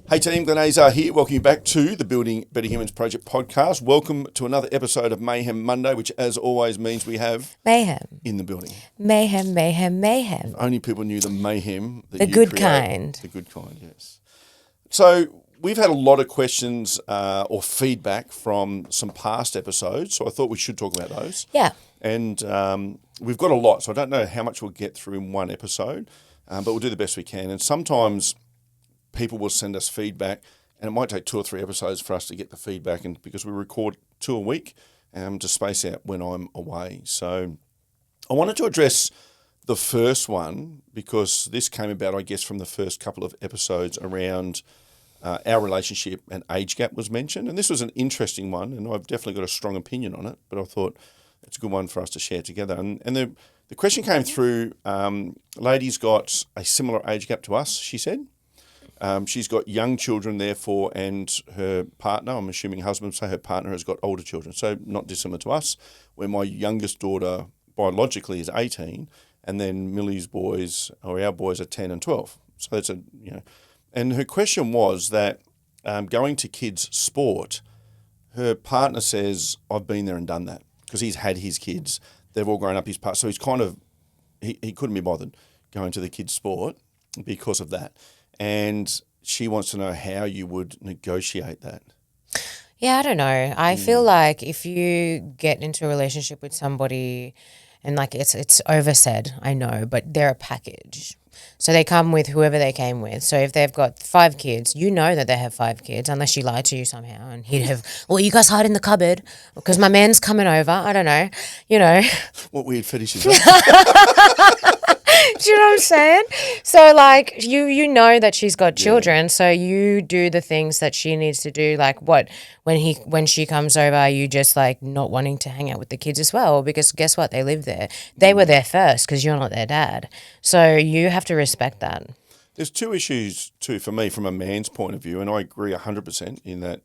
Hey team, Glenn Azar here. Welcome you back to the Building Better Humans Project podcast. Welcome to another episode of Mayhem Monday, which as always means we have Mayhem in the building. Mayhem, mayhem, mayhem. If only people knew the mayhem that The you good create. kind. The good kind, yes. So we've had a lot of questions or feedback from some past episodes, so I thought we should talk about those. Yeah. And we've got a lot, so I don't know how much we'll get through in one episode, but we'll do the best we can. And sometimes people will send us feedback, and it might take 2 or 3 episodes for us to get the feedback, and because we record 2 a week to space out when I'm away. So I wanted to address the first one because this came about, I guess, from the first couple of episodes around our relationship, and age gap was mentioned. And this was an interesting one, and I've definitely got a strong opinion on it, but I thought it's a good one for us to share together. And the question came through, lady's got a similar age gap to us, she said. She's got young children, therefore, and her partner, I'm assuming husband, say her partner has got older children. So not dissimilar to us, where my youngest daughter biologically is 18, and then Mili's boys, or our boys, are 10 and 12. So that's and her question was that going to kids' sport, her partner says, I've been there and done that, because he's had his kids. They've all grown up his part. So he's kind of, he couldn't be bothered going to the kids' sport because of that. And she wants to know how you would negotiate that. Yeah, I don't know. I feel like if you get into a relationship with somebody and like it's oversaid, I know, but they're a package. So they come with whoever they came with. So if they've got 5 kids, you know that they have 5 kids, unless she lied to you somehow and he'd have, well, you guys hide in the cupboard because my man's coming over. I don't know, you know. What weird fetish is that? Do you know what I'm saying? So like you know that she's got children, so you do the things that she needs to do. Like what when she comes over, are you just like not wanting to hang out with the kids as well? Because guess what? They live there. They were there first because you're not their dad. So you have to respect that. There's 2 issues too for me from a man's point of view, and I agree 100% in that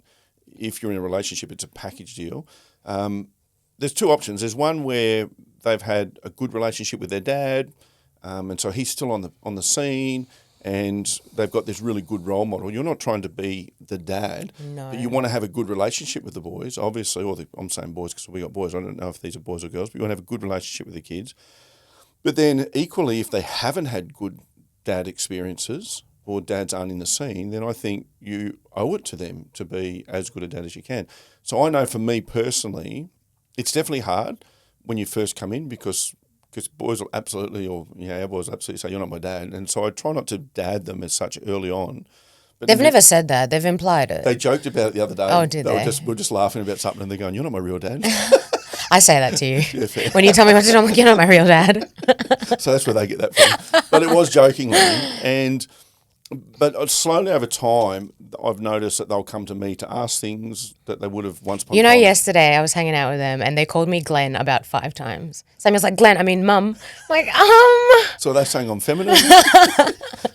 if you're in a relationship, it's a package deal. There's 2 options. There's one where they've had a good relationship with their dad. And so he's still on the scene, and they've got this really good role model. You're not trying to be the dad, but you want to have a good relationship with the boys, obviously. I'm saying boys because we got boys. I don't know if these are boys or girls, but you want to have a good relationship with the kids. But then equally, if they haven't had good dad experiences or dads aren't in the scene, then I think you owe it to them to be as good a dad as you can. So I know for me personally, it's definitely hard when you first come in because boys will absolutely, our boys will absolutely say, you're not my dad. And so I try not to dad them as such early on. But They've never said that. They've implied it. They joked about it the other day. Oh, did they? We're just laughing about something, and they're going, you're not my real dad. I say that to you. Yeah, fair. When you tell me what to do, I'm like, you're not my real dad. So that's where they get that from. But it was jokingly. But slowly over time, I've noticed that they'll come to me to ask things that they would have once upon a time. Yesterday I was hanging out with them and they called me Glenn about 5 times. Samuel's like, Glenn, I mean, Mum. I'm like, So are they saying I'm feminine?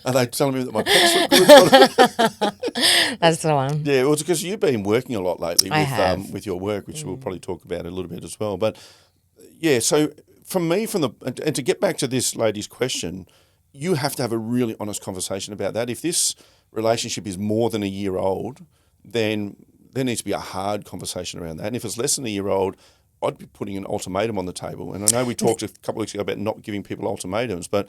Are they telling me that my pecs look good? That's the one. Yeah, well, it's because you've been working a lot lately with your work, which we'll probably talk about a little bit as well. But yeah, so from me, and to get back to this lady's question, you have to have a really honest conversation about that. If this relationship is more than a year old, then there needs to be a hard conversation around that. And if it's less than a year old, I'd be putting an ultimatum on the table. And I know we talked a couple of weeks ago about not giving people ultimatums, but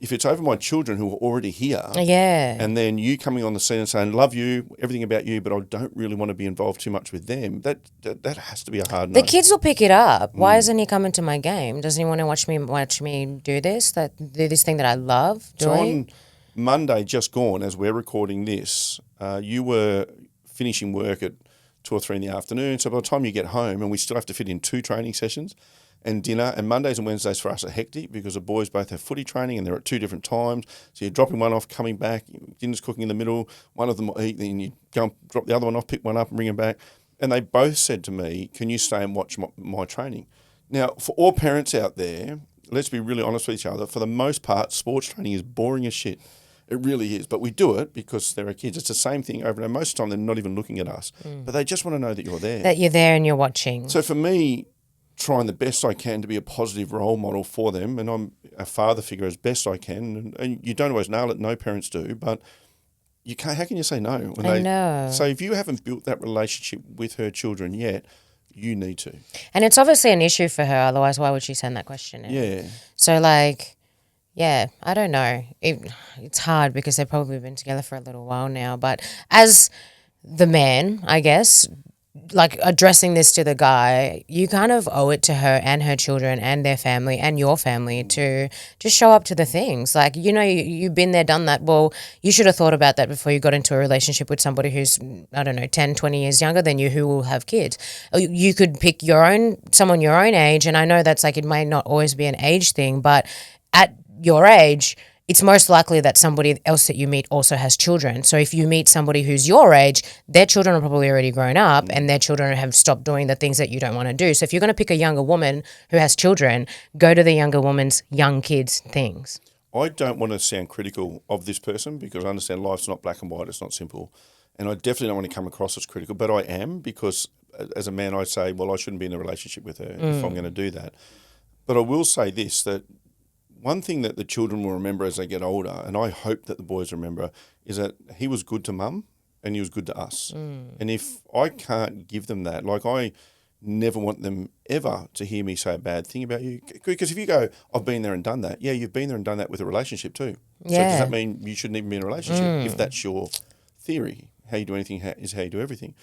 if it's over my children who are already here, and then you coming on the scene and saying, love you, everything about you, but I don't really want to be involved too much with them, that has to be a hard no. The kids will pick it up. Why isn't he coming to my game? Doesn't he want to watch me do this thing that I love doing? So on Monday, just gone, as we're recording this, you were finishing work at 2 or 3 in the afternoon. So by the time you get home, and we still have to fit in 2 training sessions and dinner, and Mondays and Wednesdays for us are hectic because the boys both have footy training and they're at 2 different times. So you're dropping one off, coming back, dinner's cooking in the middle, one of them will eat, then you go and drop the other one off, pick one up and bring them back. And they both said to me, can you stay and watch my training? Now, for all parents out there, let's be really honest with each other, for the most part, sports training is boring as shit. It really is. But we do it because there are kids. It's the same thing over and over. Most of the time, they're not even looking at us. But they just want to know that you're there. That you're there and you're watching. So for me, trying the best I can to be a positive role model for them, and I'm a father figure as best I can, and you don't always nail it, no parents do, but you can't. How can you say no? When I know. So if you haven't built that relationship with her children yet, you need to. And it's obviously an issue for her. Otherwise, why would she send that question in? Yeah. So, like, yeah, I don't know. It's hard because they've probably been together for a little while now. But as the man, I guess, like addressing this to the guy, you kind of owe it to her and her children and their family and your family to just show up to the things. Like, you've been there, done that. Well, you should have thought about that before you got into a relationship with somebody who's, I don't know, 10, 20 years younger than you who will have kids. You could pick someone your own age. And I know that's like, it may not always be an age thing, but at your age, it's most likely that somebody else that you meet also has children. So if you meet somebody who's your age, their children are probably already grown up and their children have stopped doing the things that you don't want to do. So if you're going to pick a younger woman who has children, go to the younger woman's young kids things. I don't want to sound critical of this person because I understand life's not black and white, it's not simple. And I definitely don't want to come across as critical, but I am because as a man I say, well, I shouldn't be in a relationship with her if I'm going to do that. But I will say this, that one thing that the children will remember as they get older, and I hope that the boys remember, is that he was good to mum and he was good to us. And if I can't give them that, like I never want them ever to hear me say a bad thing about you. Because if you go, I've been there and done that, yeah, you've been there and done that with a relationship too. Yeah. So does that mean you shouldn't even be in a relationship if that's your theory? How you do anything is how you do everything.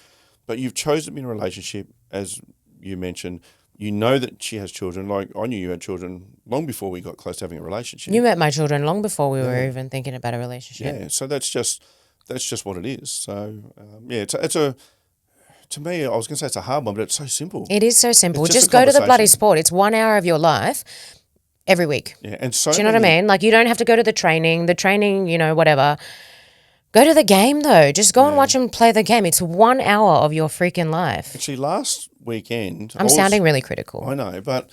But you've chosen to be in a relationship, as you mentioned. You know that she has children. Like I knew you had children long before we got close to having a relationship. You met my children long before we were even thinking about a relationship. Yeah, so that's just what it is. So it's a to me, I was going to say it's a hard one, but it's so simple. It is so simple. It's just Just a go to the bloody conversation. sport. It's 1 hour of your life every week. Yeah, and so Do you know what I mean? Like you don't have to go to the training, whatever. Go to the game though. Just go and watch them play the game. It's 1 hour of your freaking life. Actually, last weekend, I'm sounding really critical. I know, but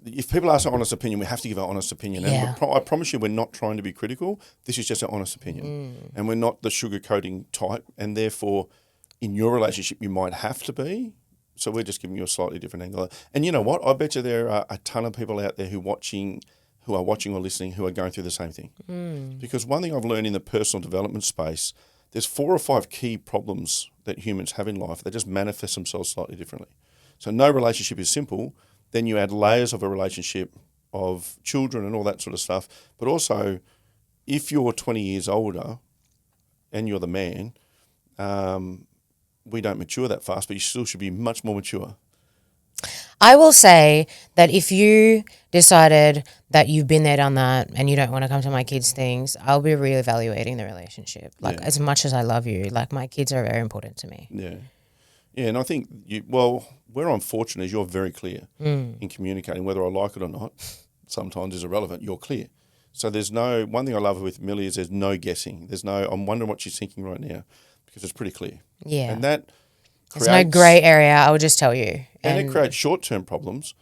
if people ask our honest opinion, we have to give our honest opinion. Yeah. And I promise you, we're not trying to be critical. This is just our honest opinion, and we're not the sugarcoating type. And therefore, in your relationship, you might have to be. So we're just giving you a slightly different angle. And you know what? I bet you there are a ton of people out there who are watching or listening who are going through the same thing. Because one thing I've learned in the personal development space, there's 4 or 5 key problems that humans have in life. They just manifest themselves slightly differently. So no relationship is simple. Then you add layers of a relationship of children and all that sort of stuff. But also, if you're 20 years older and you're the man, we don't mature that fast, but you still should be much more mature. I will say that if you decided that you've been there, done that, and you don't want to come to my kids' things, I'll be reevaluating the relationship. Like, as much as I love you, like, my kids are very important to me. Yeah. Yeah, and I think, where I'm fortunate is you're very clear in communicating. Whether I like it or not, sometimes is irrelevant. You're clear. So there's one thing I love with Mili is there's no guessing. I'm wondering what she's thinking right now because it's pretty clear. Yeah. And that There's no grey area, I will just tell you. And it creates short-term problems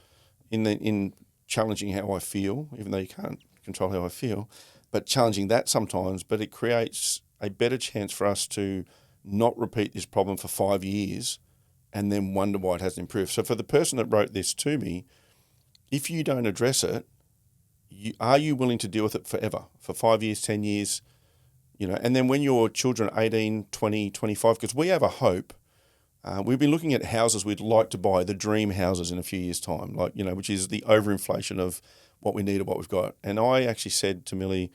in challenging how I feel, even though you can't control how I feel, but challenging that sometimes. But it creates a better chance for us to not repeat this problem for 5 years and then wonder why it hasn't improved. So for the person that wrote this to me, if you don't address it, are you willing to deal with it forever, for 5 years, 10 years? And then when your children are 18, 20, 25, because we have a hope. We've been looking at houses we'd like to buy, the dream houses in a few years' time, which is the overinflation of what we need or what we've got. And I actually said to Millie,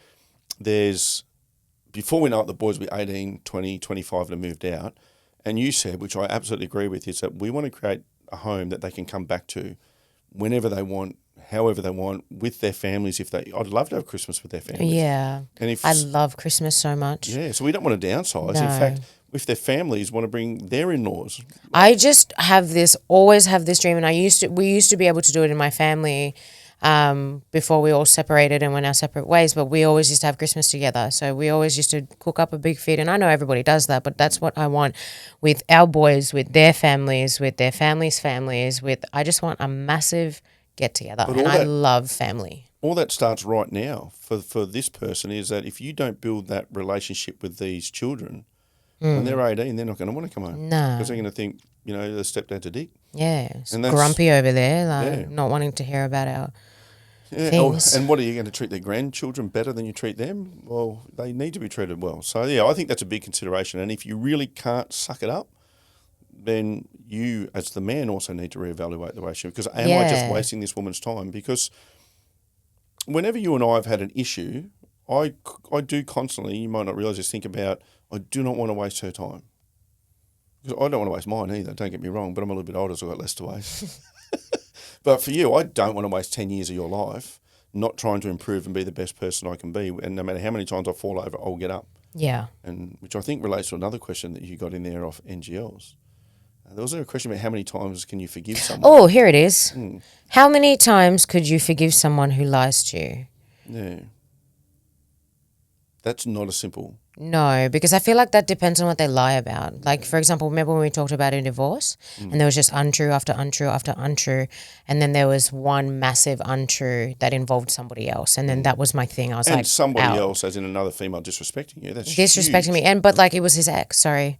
before we know it, the boys will be 18, 20, 25 and have moved out. And you said, which I absolutely agree with, is that we want to create a home that they can come back to whenever they want, however they want, with their families. I'd love to have Christmas with their families. Yeah. And I love Christmas so much. Yeah, so we don't want to downsize. No. In fact, if their families want to bring their in-laws. I just always have this dream, and we used to be able to do it in my family before we all separated and went our separate ways, but we always used to have Christmas together. So we always used to cook up a big feast, and I know everybody does that, but that's what I want with our boys, with their families, with their families' families, I just want a massive get-together, and I love family. All that starts right now for this person is that if you don't build that relationship with these children, when they're 18, they're not going to want to come home. No. Because they're going to think, the stepdad's a dick. Yeah. And that's grumpy over there, not wanting to hear about our things. And what are you going to treat their grandchildren better than you treat them? Well, they need to be treated well. So, I think that's a big consideration. And if you really can't suck it up, then you, as the man, also need to reevaluate the relationship. Because am I just wasting this woman's time? Because whenever you and I have had an issue, I do constantly, you might not realise this, think about, I do not want to waste her time. Because I don't want to waste mine either, don't get me wrong, but I'm a little bit older, so I've got less to waste. But for you, I don't want to waste 10 years of your life not trying to improve and be the best person I can be. And no matter how many times I fall over, I'll get up. Yeah. And which I think relates to another question that you got in there off NGLs. There was a question about how many times can you forgive someone? Oh, here it is. How many times could you forgive someone who lies to you? Yeah. That's not a simple. No, because I feel like that depends on what they lie about. Like, for example, remember when we talked about a divorce and there was just untrue after untrue after untrue, and then there was one massive untrue that involved somebody else, and then that was my thing. I was like, somebody out. else, as in another female, disrespecting you. That's Disrespecting huge. me, but like it was his ex. Sorry,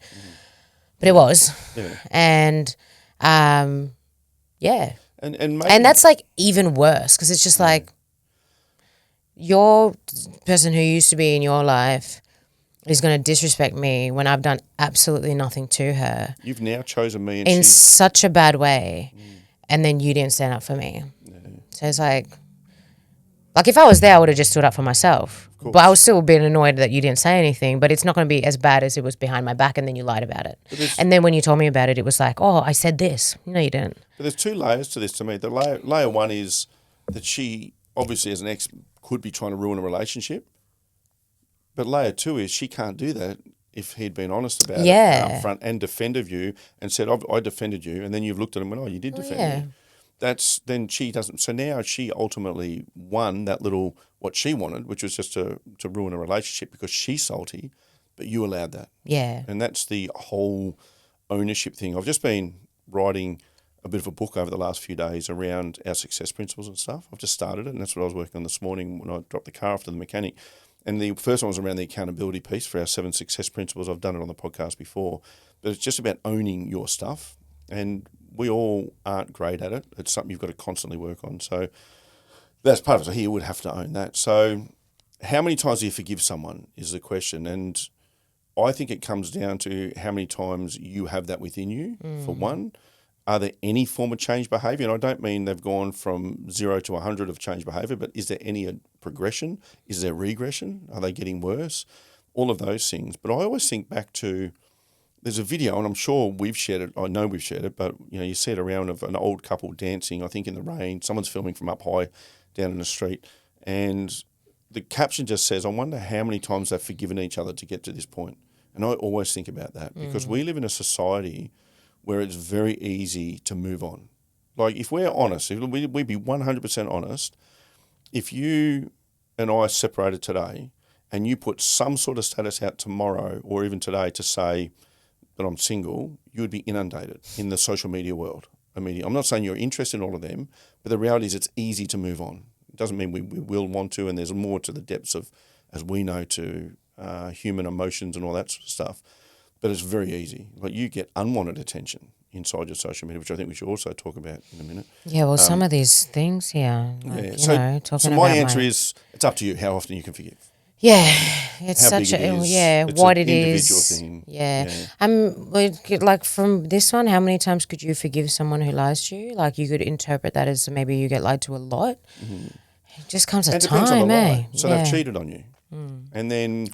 but it was, and yeah, and maybe, and that's like even worse because it's just like your person who used to be in your life is going to disrespect me when I've done absolutely nothing to her. You've now chosen me, and in such a bad way, and then you didn't stand up for me. So it's like if I was there, I would have just stood up for myself. But I was still being annoyed that you didn't say anything. But it's not going to be as bad as it was behind my back, and then you lied about it. And then when you told me about it, it was like, oh, I said this. No, you didn't. But there's two layers to this to me. The layer one is that she, obviously as an ex, could be trying to ruin a relationship. But layer two is she can't do that if he'd been honest about it up front and defended you and said, I defended you, and then you've looked at him and went, oh, you did defend me. Then she doesn't. So now she ultimately won that little, what she wanted, which was just to ruin a relationship because she's salty, but you allowed that. Yeah. And that's the whole ownership thing. I've just been writing a bit of a book over the last few days around our success principles and stuff. I've just started it, and that's what I was working on this morning when I dropped the car off to the mechanic. And the first one was around the accountability piece for our 7 success principles. I've done it on the podcast before. But it's just about owning your stuff. And we all aren't great at it. It's something you've got to constantly work on. So that's part of it. So he would have to own that. So how many times do you forgive someone is the question. And I think it comes down to how many times you have that within you, for one. Are there any form of change behaviour? And I don't mean they've gone from 0 to 100 of change behaviour, but is there any progression? Is there regression? Are they getting worse? All of those things. But I always think back to, there's a video, and I'm sure we've shared it. I know we've shared it, but you see it around of an old couple dancing, I think in the rain. Someone's filming from up high down in the street. And the caption just says, I wonder how many times they've forgiven each other to get to this point. And I always think about that because we live in a society where it's very easy to move on. Like if we're honest, if we'd be 100% honest, if you and I separated today and you put some sort of status out tomorrow or even today to say that I'm single, you would be inundated in the social media world immediately. I'm not saying you're interested in all of them, but the reality is it's easy to move on. It doesn't mean we will want to, and there's more to the depths of, as we know, to human emotions and all that sort of stuff. But it's very easy. Like you get unwanted attention inside your social media, which I think we should also talk about in a minute. Yeah, well, some of these things, So my answer is, it's up to you how often you can forgive. Yeah, it's How such big it a is. It's what an it individual is. thing. Yeah. Like from this one, how many times could you forgive someone who lies to you? Like you could interpret that as maybe you get lied to a lot. It just comes a It depends on time, the eh? lie. So they've cheated on you, and then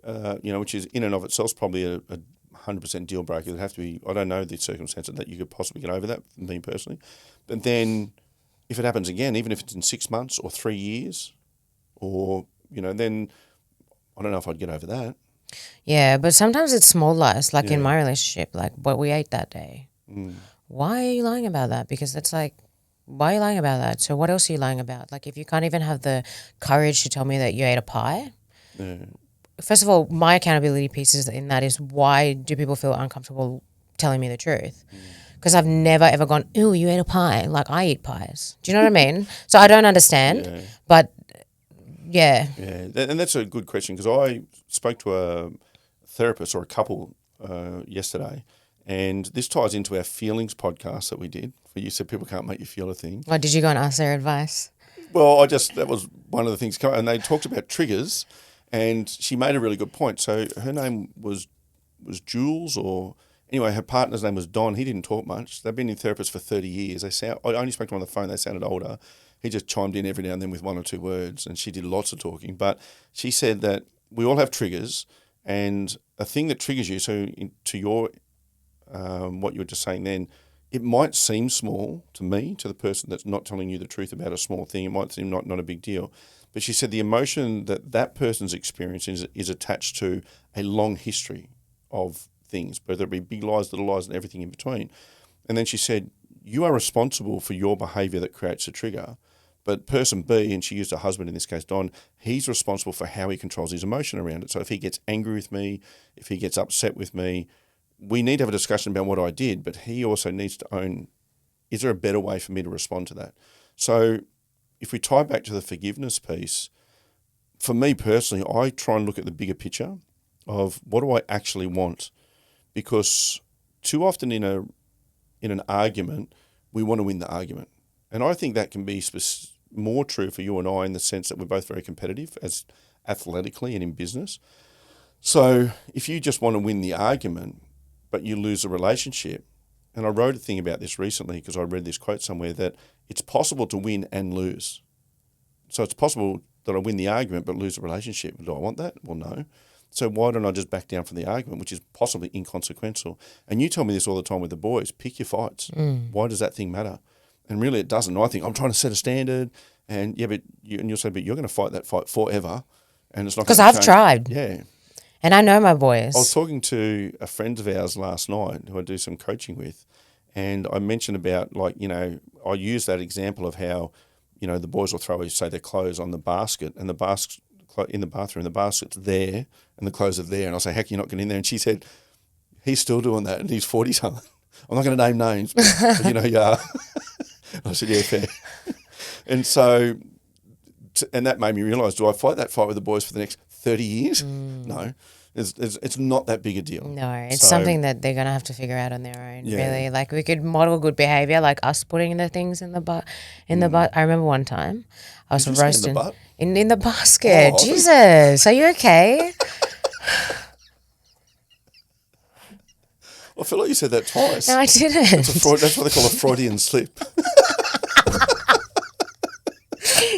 which is in and of itself probably a 100% deal breaker. It'd have to be. I don't know the circumstances that you could possibly get over that. Me personally, but then if it happens again, even if it's in 6 months or 3 years, or then I don't know if I'd get over that. Yeah, but sometimes it's small lies. Like in my relationship, like what we ate that day. Why are you lying about that? Because it's like, why are you lying about that? So what else are you lying about? Like if you can't even have the courage to tell me that you ate a pie. Yeah. First of all, my accountability pieces in that is, why do people feel uncomfortable telling me the truth? Because I've never ever gone, ooh, you ate a pie. Like I eat pies. Do you know what I mean? So I don't understand, but yeah. Yeah, and that's a good question because I spoke to a therapist or a couple yesterday, and this ties into our feelings podcast that we did. Where you said people can't make you feel a thing. What, did you go and ask their advice? Well, that was one of the things, and they talked about triggers, and she made a really good point. So her name was Jules, or anyway, her partner's name was Don. He didn't talk much. They've been in therapist for 30 years. I only spoke to him on the phone. They sounded older. He just chimed in every now and then with one or two words, and she did lots of talking. But she said that we all have triggers, and a thing that triggers you, to your what you were just saying then, it might seem small to me, to the person that's not telling you the truth about a small thing. It might seem not a big deal. But she said the emotion that person's experience is attached to a long history of things, whether it be big lies, little lies, and everything in between. And then she said, you are responsible for your behaviour that creates a trigger. But person B, and she used her husband in this case, Don, he's responsible for how he controls his emotion around it. So if he gets angry with me, if he gets upset with me, we need to have a discussion about what I did, but he also needs to own, is there a better way for me to respond to that? So if we tie back to the forgiveness piece, for me personally, I try and look at the bigger picture of what do I actually want? Because too often in an argument, we want to win the argument. And I think that can be more true for you and I in the sense that we're both very competitive as athletically and in business. So if you just want to win the argument, but you lose the relationship, and I wrote a thing about this recently because I read this quote somewhere that it's possible to win and lose. So it's possible that I win the argument but lose the relationship. Do I want that? Well, no. So why don't I just back down from the argument, which is possibly inconsequential? And you tell me this all the time with the boys, pick your fights. Why does that thing matter? And really it doesn't. I think I'm trying to set a standard, and you'll say, but you're going to fight that fight forever. And it's not because I've tried. Yeah. And I know my boys. I was talking to a friend of ours last night who I do some coaching with, and I mentioned about I use that example of how, the boys will throw, say, their clothes on the basket, and the basket in the bathroom, the basket's there and the clothes are there. And I say, how can you not get in there? And she said, he's still doing that and he's 40-something. I'm not going to name names, but you are. I said, yeah, fair. And so, and that made me realise, do I fight that fight with the boys for the next 30 years? No. It's not that big a deal. No, it's something that they're going to have to figure out on their own, really. Like, we could model good behaviour, like us putting the things in the butt. I remember one time I was roasting. In the basket. Oh, Jesus, are you okay? I feel like you said that twice. No, I didn't. That's what they call a Freudian slip.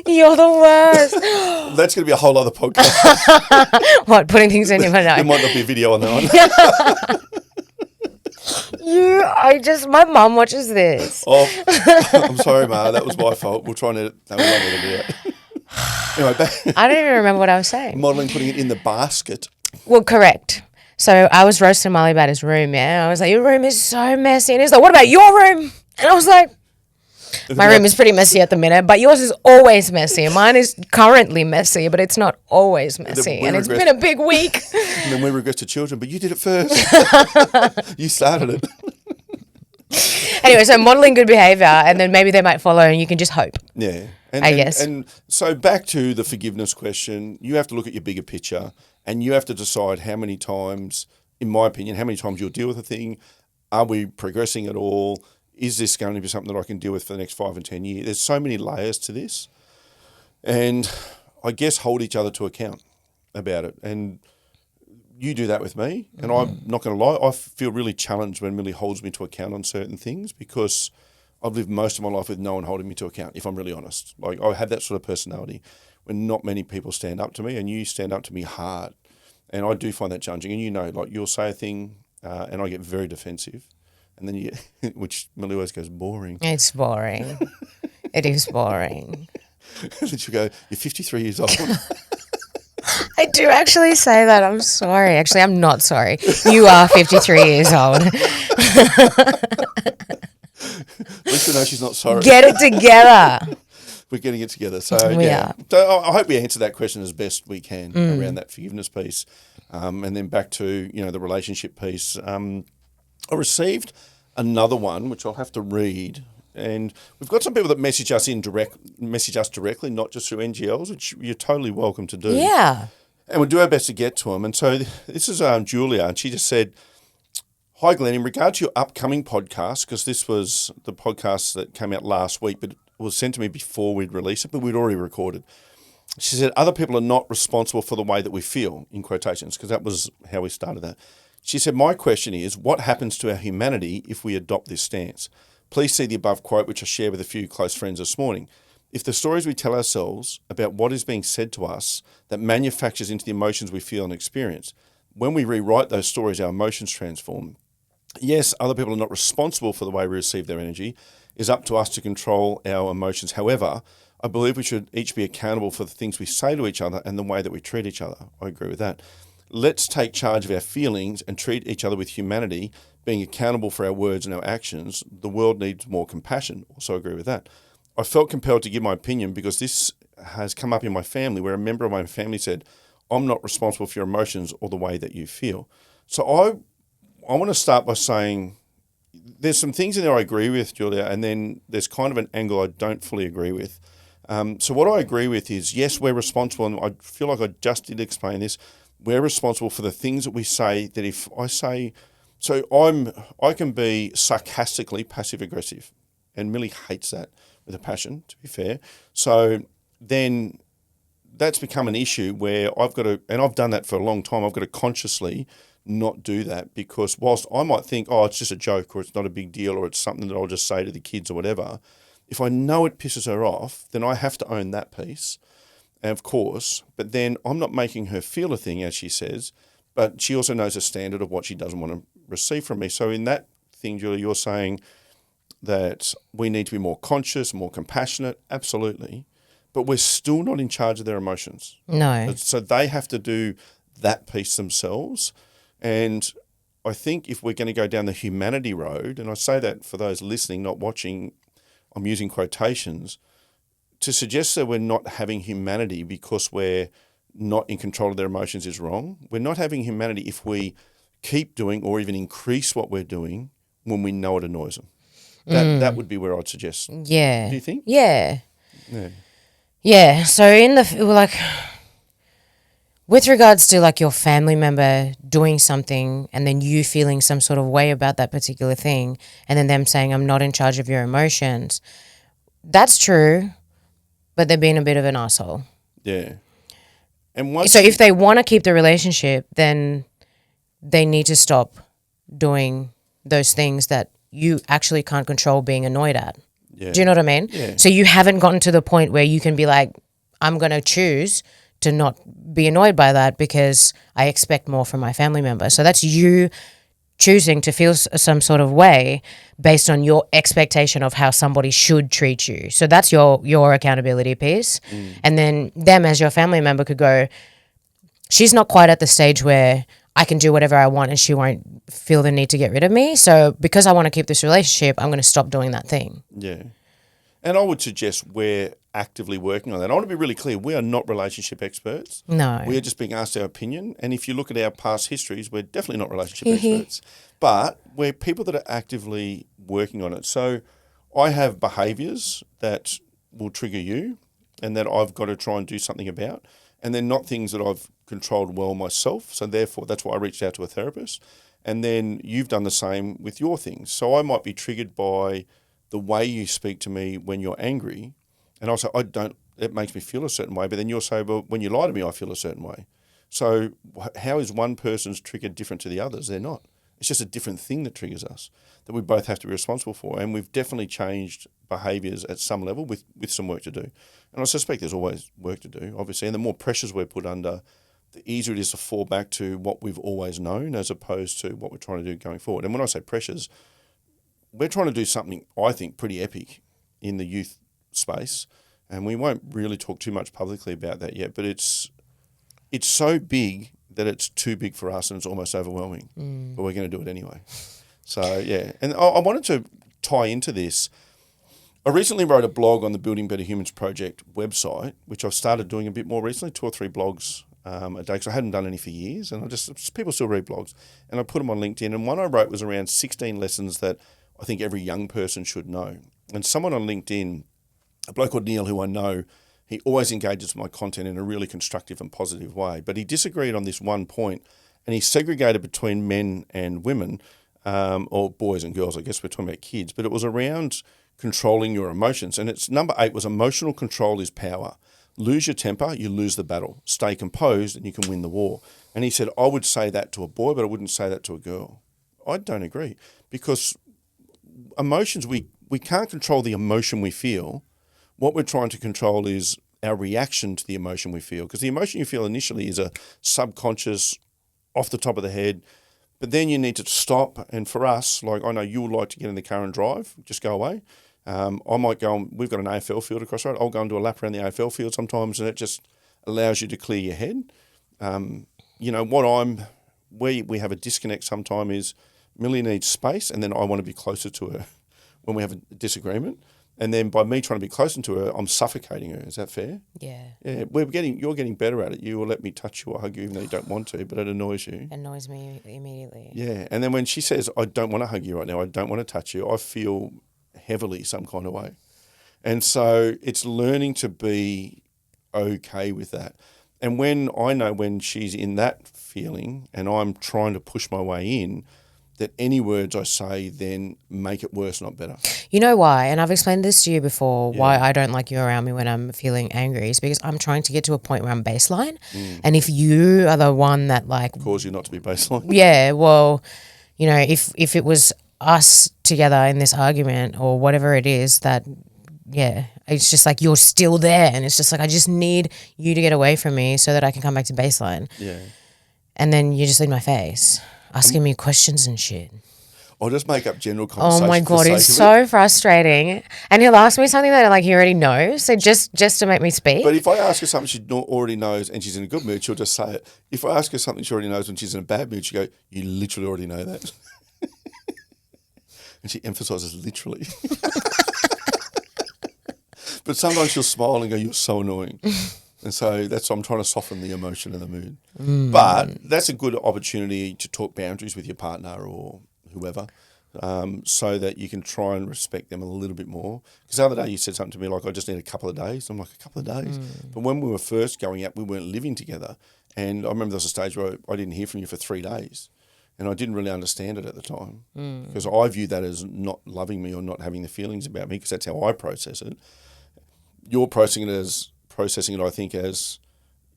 You're the worst. That's going to be a whole other podcast. What, putting things in your nose? There might not be a video on that one. My mum watches this. Oh, I'm sorry, Ma. That was my fault. We're trying to have a video. Anyway, I don't even remember what I was saying. Modelling, putting it in the basket. Well, correct. So I was roasting Mali about his room, I was like, your room is so messy. And he's like, what about your room? And I was like, my room is pretty messy at the minute, but yours is always messy. Mine is currently messy, but it's not always messy. And it's been a big week. And then we regress to children, but you did it first. You started it. Anyway, so modelling good behaviour, and then maybe they might follow and you can just hope. Yeah. I guess. And so back to the forgiveness question, you have to look at your bigger picture and you have to decide how many times, in my opinion, how many times you'll deal with a thing. Are we progressing at all? Is this going to be something that I can deal with for the next 5 and 10 years? There's so many layers to this. And I guess hold each other to account about it. And you do that with me. And I'm not going to lie, I feel really challenged when Mili holds me to account on certain things because I've lived most of my life with no one holding me to account, if I'm really honest. Like, I have that sort of personality when not many people stand up to me, and you stand up to me hard. And I do find that challenging. And like, you'll say a thing and I get very defensive. And then which Mili always goes, boring. It's boring. It is boring. And then she'll go, you're 53 years old. I do actually say that. I'm sorry. Actually, I'm not sorry. You are 53 years old. At least we know she's not sorry. Get it together. We're getting it together. So we are. So I hope we answer that question as best we can around that forgiveness piece. And then back to, the relationship piece. I received another one, which I'll have to read. And we've got some people that message us directly, not just through NGLs, which you're totally welcome to do. Yeah. And we'll do our best to get to them. And so this is Julia, and she just said, hi, Glenn, in regard to your upcoming podcast, because this was the podcast that came out last week, but was sent to me before we'd released it, but we'd already recorded. She said, other people are not responsible for the way that we feel, in quotations, because that was how we started that. She said, my question is, what happens to our humanity if we adopt this stance? Please see the above quote, which I shared with a few close friends this morning. If the stories we tell ourselves about what is being said to us that manufactures into the emotions we feel and experience, when we rewrite those stories, our emotions transform. Yes, other people are not responsible for the way we receive their energy. It's up to us to control our emotions. However, I believe we should each be accountable for the things we say to each other and the way that we treat each other. I agree with that. Let's take charge of our feelings and treat each other with humanity, being accountable for our words and our actions. The world needs more compassion. Also agree with that. I felt compelled to give my opinion because this has come up in my family where a member of my family said, I'm not responsible for your emotions or the way that you feel. So I want to start by saying there's some things in there I agree with, Julia, and then there's kind of an angle I don't fully agree with. So what I agree with is, yes, we're responsible, and I feel like I just did explain this. We're responsible for the things that we say. That if I say, so I can be sarcastically passive aggressive, and Mili hates that with a passion, to be fair. So then that's become an issue where I've got to, and I've done that for a long time. I've got to consciously not do that, because whilst I might think, oh, it's just a joke or it's not a big deal or it's something that I'll just say to the kids or whatever, if I know it pisses her off, then I have to own that piece, of course. But then I'm not making her feel a thing, as she says, but she also knows a standard of what she doesn't want to receive from me. So in that thing, Julie, you're saying that we need to be more conscious, more compassionate, absolutely, but we're still not in charge of their emotions. No. So they have to do that piece themselves. And I think if we're going to go down the humanity road, and I say that for those listening, not watching, I'm using quotations, to suggest that we're not having humanity because we're not in control of their emotions is wrong. We're not having humanity if we keep doing or even increase what we're doing when we know it annoys them. That would be where I'd suggest. Yeah. Do you think? Yeah. Yeah. Yeah. So with regards to like your family member doing something and then you feeling some sort of way about that particular thing and then them saying, I'm not in charge of your emotions, that's true, but they're being a bit of an asshole. Yeah. And if they want to keep the relationship, then they need to stop doing those things that you actually can't control being annoyed at. Yeah. Do you know what I mean? Yeah. So you haven't gotten to the point where you can be like, I'm going to choose to not be annoyed by that because I expect more from my family member. So that's you choosing to feel some sort of way based on your expectation of how somebody should treat you. So that's your accountability piece. And then them as your family member could go, she's not quite at the stage where I can do whatever I want and she won't feel the need to get rid of me. So because I want to keep this relationship, I'm going to stop doing that thing. Yeah. And I would suggest we're actively working on that. I want to be really clear. We are not relationship experts. No. We are just being asked our opinion. And if you look at our past histories, we're definitely not relationship experts. But we're people that are actively working on it. So I have behaviours that will trigger you and that I've got to try and do something about. And they're not things that I've controlled well myself. So therefore, that's why I reached out to a therapist. And then you've done the same with your things. So I might be triggered by the way you speak to me when you're angry. And I'll say, it makes me feel a certain way. But then you'll say, well, when you lie to me, I feel a certain way. So how is one person's trigger different to the others? They're not. It's just a different thing that triggers us that we both have to be responsible for. And we've definitely changed behaviours at some level with some work to do. And I suspect there's always work to do, obviously. And the more pressures we're put under, the easier it is to fall back to what we've always known as opposed to what we're trying to do going forward. And when I say pressures, we're trying to do something, I think, pretty epic in the youth space. And we won't really talk too much publicly about that yet, but it's so big that it's too big for us and it's almost overwhelming. But we're going to do it anyway. So, yeah. And I wanted to tie into this. I recently wrote a blog on the Building Better Humans Project website, which I've started doing a bit more recently, 2 or 3 blogs a day, because I hadn't done any for years. And people still read blogs. And I put them on LinkedIn. And one I wrote was around 16 lessons that I think every young person should know. And someone on LinkedIn, a bloke called Neil, who I know, he always engages with my content in a really constructive and positive way. But he disagreed on this one point, and he segregated between men and women, or boys and girls. I guess we're talking about kids. But it was around controlling your emotions. And it's number 8 was emotional control is power. Lose your temper, you lose the battle. Stay composed and you can win the war. And he said, I would say that to a boy, but I wouldn't say that to a girl. I don't agree, because emotions, we can't control the emotion we feel. What we're trying to control is our reaction to the emotion we feel, because the emotion you feel initially is a subconscious, off the top of the head, but then you need to stop. And for us, like I know you would like to get in the car and drive, just go away. I might go on, we've got an AFL field across the road. I'll go and do a lap around the AFL field sometimes, and it just allows you to clear your head. Where we have a disconnect sometimes is Millie needs space, and then I want to be closer to her when we have a disagreement. And then by me trying to be closer to her, I'm suffocating her. Is that fair? Yeah. Yeah, you're getting better at it. You will let me touch you or hug you even though you don't want to, but it annoys you. Annoys me immediately. Yeah, and then when she says, I don't want to hug you right now, I don't want to touch you, I feel heavily some kind of way. And so it's learning to be okay with that. And when she's in that feeling and I'm trying to push my way in, that any words I say then make it worse, not better. You know why? And I've explained this to you before, why I don't like you around me when I'm feeling angry is because I'm trying to get to a point where I'm baseline. And if you are the one that cause you not to be baseline. Yeah, well, if it was us together in this argument or whatever it is that, it's just like you're still there and it's just like I just need you to get away from me so that I can come back to baseline. Yeah. And then you just leave my face. Asking me questions and shit. Or just make up general conversation. Oh my God, it's so frustrating. And he'll ask me something that he already knows, so just to make me speak. But if I ask her something she already knows and she's in a good mood, she'll just say it. If I ask her something she already knows when she's in a bad mood, she'll go, you literally already know that. And she emphasises literally. But sometimes she'll smile and go, you're so annoying. And so I'm trying to soften the emotion and the mood. But that's a good opportunity to talk boundaries with your partner or whoever, so that you can try and respect them a little bit more. Because the other day you said something to me like, I just need a couple of days. I'm like, a couple of days? But when we were first going out, we weren't living together. And I remember there was a stage where I didn't hear from you for 3 days. And I didn't really understand it at the time. Because I viewed that as not loving me or not having the feelings about me, because that's how I process it. You're processing it, I think, as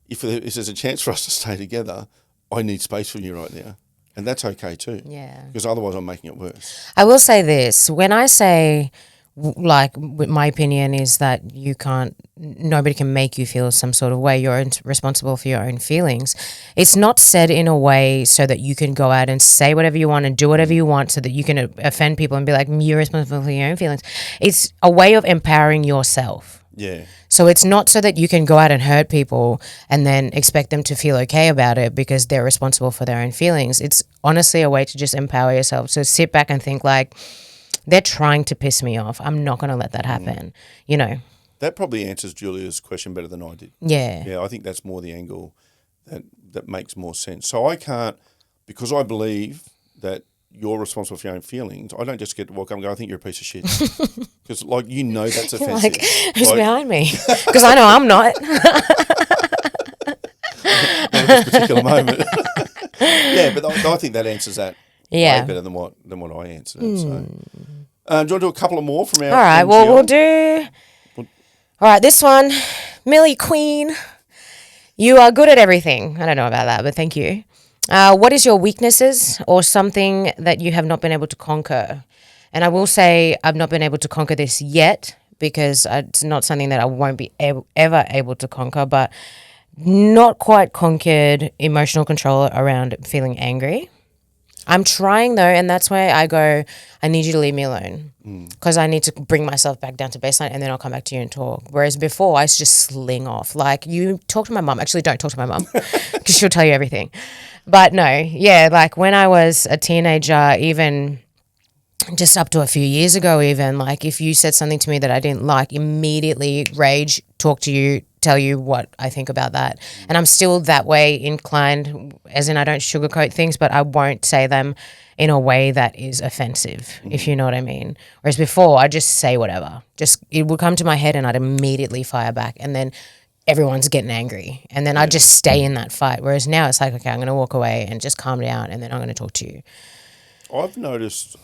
if there's a chance for us to stay together, I need space from you right now. And that's okay too. Yeah. Because otherwise I'm making it worse. I will say this. When I say, my opinion is that nobody can make you feel some sort of way. You're responsible for your own feelings. It's not said in a way so that you can go out and say whatever you want and do whatever you want so that you can offend people and be like, you're responsible for your own feelings. It's a way of empowering yourself. Yeah. So it's not so that you can go out and hurt people and then expect them to feel okay about it because they're responsible for their own feelings. It's honestly a way to just empower yourself. So sit back and think they're trying to piss me off. I'm not going to let that happen, That probably answers Julia's question better than I did. Yeah. Yeah, I think that's more the angle that makes more sense. So I can't, because I believe that you're responsible for your own feelings, I don't just get to walk up and go, I think you're a piece of shit. Because, that's offensive. Who's behind me? Because I know I'm not. At this particular moment. Yeah, but I think that answers that way better than what I answered. So. Do you want to do a couple of more from our... All right, well, we'll do... All right, this one, Millie Queen. You are good at everything. I don't know about that, but thank you. What is your weaknesses or something that you have not been able to conquer? And I will say I've not been able to conquer this yet because it's not something that I won't be ever able to conquer, but not quite conquered emotional control around feeling angry. I'm trying though, and that's why I go, I need you to leave me alone because I need to bring myself back down to baseline and then I'll come back to you and talk. Whereas before, I used to just sling off. You talk to my mum. Actually, don't talk to my mum because she'll tell you everything. But no, yeah, when I was a teenager, even just up to a few years ago even, if you said something to me that I didn't like, immediately rage, talk to you, tell you what I think about that. And I'm still that way inclined, as in I don't sugarcoat things, but I won't say them in a way that is offensive, if you know what I mean. Whereas before, I just say whatever. It would come to my head and I'd immediately fire back. And then everyone's getting angry. And then I just stay in that fight. Whereas now it's like, okay, I'm going to walk away and just calm down and then I'm going to talk to you. I've noticed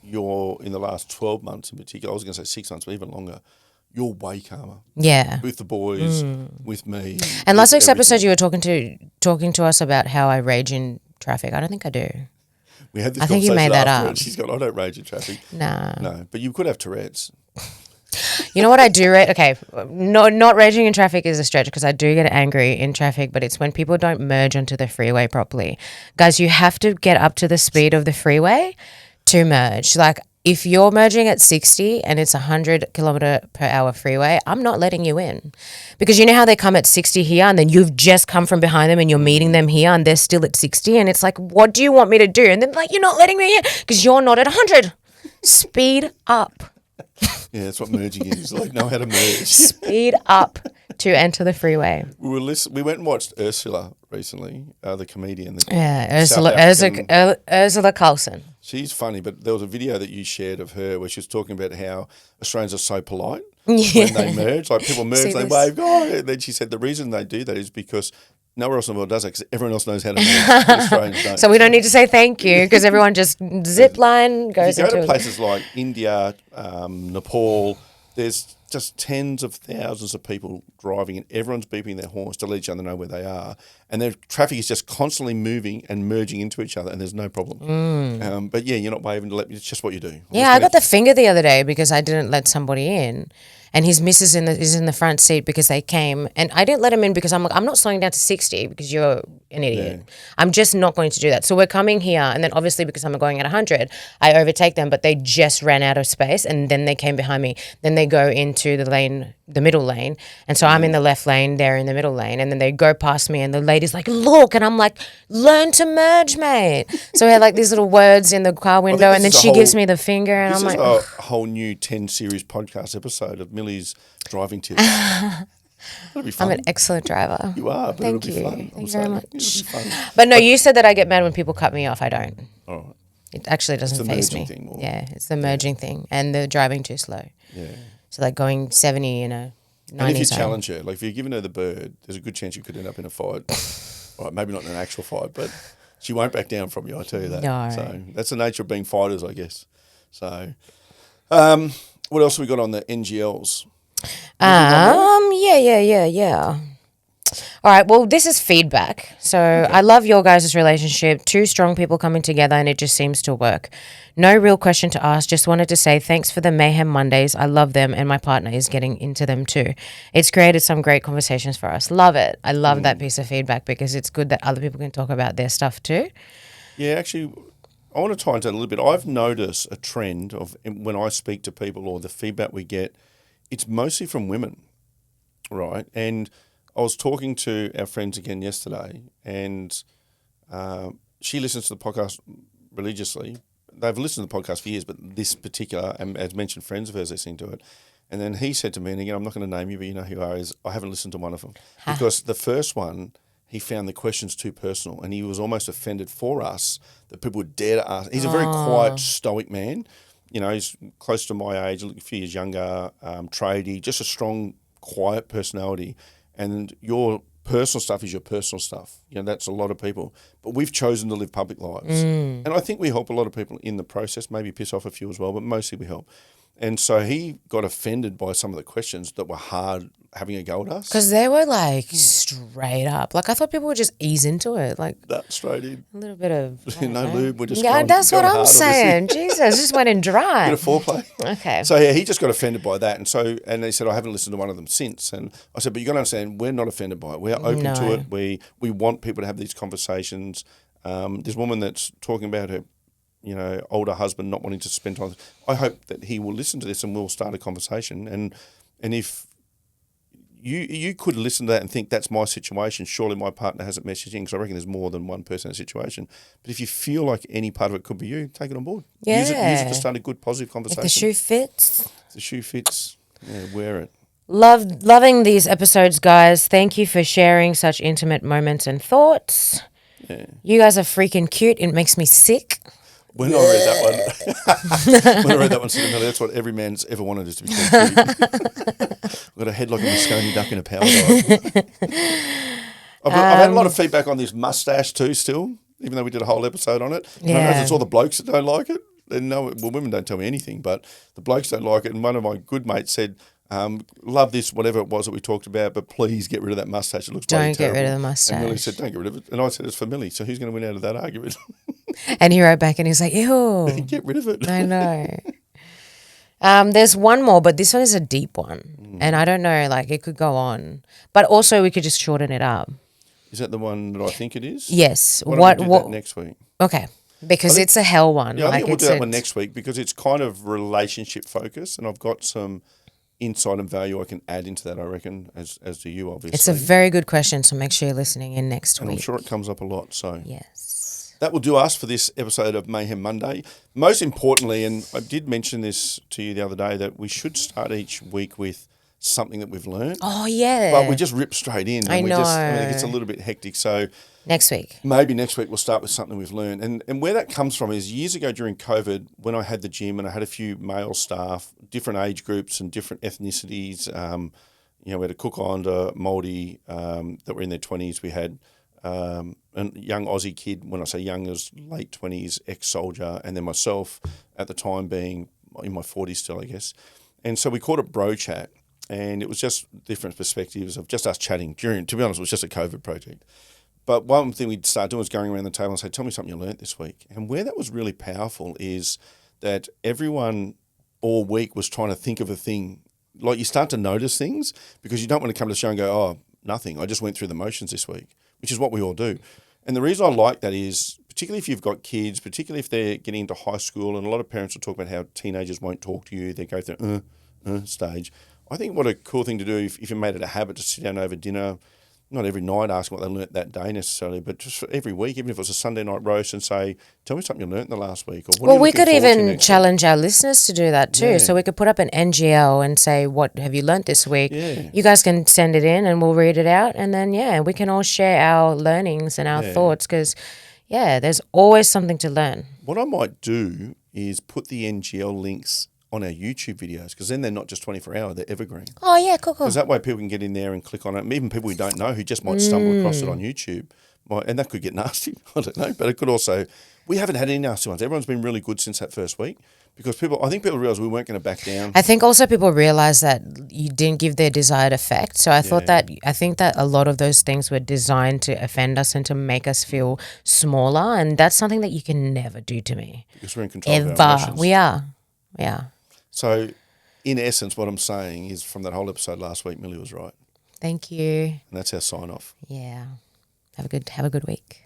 you're in the last 12 months in particular, I was going to say 6 months, but even longer, you're way calmer. Yeah. With the boys, with me. And last week's everything. episode, you were talking to us about how I rage in traffic. I don't think I do. We had this I think you conversation made that afterwards. up. She's gone, I don't rage in traffic. No, but you could have Tourette's. You know what I do? Okay, not raging in traffic is a stretch because I do get angry in traffic, but it's when people don't merge onto the freeway properly. Guys, you have to get up to the speed of the freeway to merge. Like, if you're merging at 60 and it's 100 km/h freeway, I'm not letting you in. Because you know how they come at 60 here and then you've just come from behind them and you're meeting them here and they're still at 60 and it's like, what do you want me to do? And then like, you're not letting me in because you're not at 100. Speed up. Yeah, that's what merging is. Like, know how to merge. Speed up to enter the freeway. We went and watched Ursula recently, the comedian. Ursula Carlson. She's funny, but there was a video that you shared of her where she was talking about how Australians are so polite when they merge. Like, people merge, they wave, and then she said the reason they do that is because nowhere else in the world does that because everyone else knows how to merge. Australians don't. So we don't need to say thank you because everyone just zip line goes into it. If you go to it. places like India, Nepal, there's just tens of thousands of people driving and everyone's beeping their horns to let each other know where they are. And their traffic is just constantly moving and merging into each other and there's no problem. But yeah, you're not waving to let me, it's just what you do. Yeah, I got the finger the other day because I didn't let somebody in. And his missus is in the front seat because they came. And I didn't let him in because I'm like, I'm not slowing down to 60 because you're an idiot. Yeah. I'm just not going to do that. So we're coming here. And then obviously because I'm going at 100, I overtake them. But they just ran out of space. And then they came behind me. Then they go into the lane, the middle lane. And so I'm in the left lane. They're in the middle lane. And then they go past me. And the lady's like, look. And I'm like, learn to merge, mate. So we had like these little words in the car window. And then she gives me the finger. And I'm like, a whole new 10 series podcast episode of Millie's driving tips. That'll be fun. I'm an excellent driver. You are, but Thank it'll you. be fun. Thank you very much. It'll be fun. But no, you said that I get mad when people cut me off. I don't. All right. It actually doesn't faze me. Thing more. Yeah, it's the merging thing and the driving too slow. Yeah. So like going 70 in a 90 And if you zone. challenge her, like if you're giving her the bird, there's a good chance you could end up in a fight. All right, maybe not in an actual fight, but she won't back down from you, I tell you that. No. So that's the nature of being fighters, I guess. So what else have we got on the NGLs? Yeah. All right, well, this is feedback. So I love your guys' relationship. Two strong people coming together and it just seems to work. No real question to ask. Just wanted to say thanks for the Mayhem Mondays. I love them and my partner is getting into them too. It's created some great conversations for us. Love it. I love that piece of feedback because it's good that other people can talk about their stuff too. Yeah, actually, I want to tie into that a little bit. I've noticed a trend of when I speak to people or the feedback we get, it's mostly from women, right? And I was talking to our friends again yesterday, and she listens to the podcast religiously. They've listened to the podcast for years, but this particular, and as mentioned, friends of hers listening to it. And then he said to me, and again, I'm not going to name you, but you know who you are, is I haven't listened to one of them. Because the first one, he found the questions too personal, and he was almost offended for us that people would dare to ask. He's a very quiet, stoic man. You know, he's close to my age, a few years younger, tradie, just a strong, quiet personality. And your personal stuff is your personal stuff. You know, that's a lot of people. But we've chosen to live public lives. And I think we help a lot of people in the process, maybe piss off a few as well, but mostly we help. And so he got offended by some of the questions that were hard having a go at us. Because they were like straight up. Like I thought people would just ease into it. Like that straight in. A little bit of no lube. We're just that's what I'm hard, saying. Jesus, just went in dry. Bit of foreplay. Okay. So yeah, he just got offended by that, and he said I haven't listened to one of them since. And I said, but you got to understand, we're not offended by it. We are open to it. We want people to have these conversations. This woman that's talking about her, you know, older husband not wanting to spend time. I hope that he will listen to this and we'll start a conversation. And if you could listen to that and think that's my situation, surely my partner hasn't messaged in, because I reckon there's more than one person in a situation. But if you feel like any part of it could be you, take it on board. Yeah. Use it to start a good, positive conversation. If the shoe fits. If the shoe fits, yeah, wear it. Loving these episodes, guys. Thank you for sharing such intimate moments and thoughts. Yeah. You guys are freaking cute. It makes me sick. When I read that one, that's what every man's ever wanted, is to be called cute. I've got a head like a Moscone duck in a power dive. I've had a lot of feedback on this mustache too still, even though we did a whole episode on it. Yeah. I don't know if it's all the blokes that don't like it. And no, well, women don't tell me anything, but the blokes don't like it. And one of my good mates said, love this, whatever it was that we talked about, but please get rid of that mustache. It looks bloody Don't get rid terrible." of the mustache. And Millie said, don't get rid of it. And I said, it's for Millie. So who's going to win out of that argument? And he wrote back and he's like, ew. Get rid of it. I know. There's one more, but this one is a deep one. And I don't know, like it could go on. But also we could just shorten it up. Is that the one that I think it is? Yes. Why don't we do that next week? Okay. Because it's a hell one. Yeah, I think we'll do that one it's next week because it's kind of relationship focused and I've got some insight and value I can add into that, I reckon, as do you, obviously. It's a very good question, so make sure you're listening in next and week. I'm sure it comes up a lot. So yes. that will do us for this episode of Mayhem Monday. Most importantly, and I did mention this to you the other day, that we should start each week with something that we've learned. Oh, yeah. But we just rip straight in. I And know. it gets a little bit hectic. So Next week. maybe next week we'll start with something we've learned. And where that comes from is years ago during COVID, when I had the gym and I had a few male staff, different age groups and different ethnicities. We had a Cook Islander, Māori that were in their 20s. We had a young Aussie kid, when I say young, is late 20s, ex-soldier, and then myself at the time being in my 40s still, I guess. And so we called it Bro Chat. And it was just different perspectives of just us chatting during, to be honest, it was just a COVID project. But one thing we'd start doing was going around the table and say, tell me something you learnt this week. And where that was really powerful is that everyone all week was trying to think of a thing. Like you start to notice things because you don't want to come to the show and go, oh, nothing. I just went through the motions this week, which is what we all do. And the reason I like that is, particularly if you've got kids, particularly if they're getting into high school, and a lot of parents will talk about how teenagers won't talk to you. They go through stage. I think what a cool thing to do if you made it a habit to sit down over dinner, not every night asking what they learnt that day necessarily, but just for every week, even if it was a Sunday night roast, and say, tell me something you learnt in the last week. Or what Well, we could even challenge our listeners to do that too. Yeah. So we could put up an NGL and say, what have you learnt this week? Yeah. You guys can send it in and we'll read it out. And then, we can all share our learnings and our thoughts because, there's always something to learn. What I might do is put the NGL links on our YouTube videos because then they're not just 24 hour, they're evergreen. Oh, yeah, cool. Because that way people can get in there and click on it. Even people we don't know who just might stumble across it on YouTube. And that could get nasty. I don't know. But it could also, we haven't had any nasty ones. Everyone's been really good since that first week because I think people realised we weren't going to back down. I think also people realised that you didn't give their desired effect. So I think that a lot of those things were designed to offend us and to make us feel smaller. And that's something that you can never do to me. Because we're in control of our emotions. We are. Yeah. So, in essence, what I'm saying is from that whole episode last week, Millie was right. Thank you. And that's our sign off. Yeah. Have a good week.